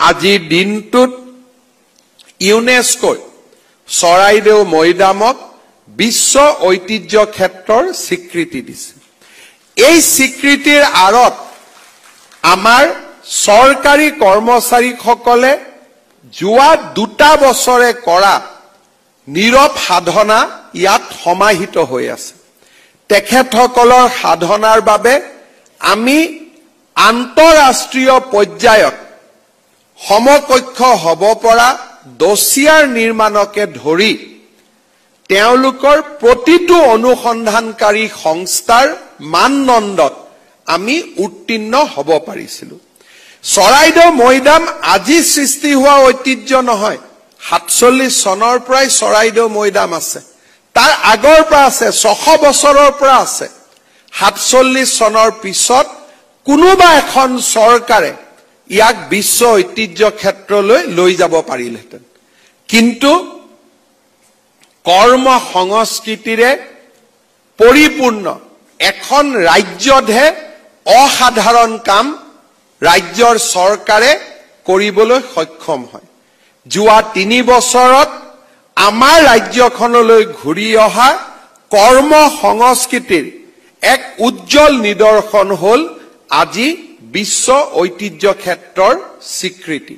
আজিৰ দিনটোত ইউনেস্কোই চৰাইদেউ মৈদামক বিশ্ব ঐতিহ্য ক্ষেত্ৰৰ স্বীকৃতি দিছে। এই স্বীকৃতিৰ আঁৰত আমাৰ চৰকাৰী কৰ্মচাৰীসকলে যোৱা 2 বছৰে কৰা নীৰৱ সাধনা ইয়াত সমাহিত হৈ আছে। তেখেতসকলৰ সাধনাৰ বাবে আমি আন্তঃৰাষ্ট্ৰীয় পৰ্যায়ত সমকক্ষ হ'ব পৰা ডছিয়াৰ নিৰ্মাণকে ধৰি তেওঁলোকৰ প্ৰতিটো অনুসন্ধানকাৰী সংস্থাৰ মানদণ্ডত আমি উত্তীৰ্ণ হ'ব পাৰিছিলো। চৰাইদেউ মৈদাম আজি সৃষ্টি হোৱা ঐতিহ্য নহয়। 47 চনৰ পৰাই চৰাইদেউ মৈদাম আছে, তাৰ আগৰ পৰা আছে, 600 বছৰৰ পৰা আছে। 47 চনৰ পিছত কোনোবা এখন চৰকাৰে ইয়াক বিশ্ব ঐতিহ্য ক্ষেত্ৰলৈ লৈ যাব পাৰিলেহেঁতেন, কিন্তু কৰ্ম সংস্কৃতিৰে পৰিপূৰ্ণ এখন ৰাজ্যতহে অসাধাৰণ কাম ৰাজ্যৰ চৰকাৰে কৰিবলৈ সক্ষম হয়। যোৱা 3 বছৰত আমাৰ ৰাজ্যখনলৈ ঘূৰি অহা কৰ্ম সংস্কৃতিৰ এক উজ্জ্বল নিদৰ্শন হ'ল আজি বিশ্ব ঐতিহ্য ক্ষেত্ৰৰ স্বীকৃতি।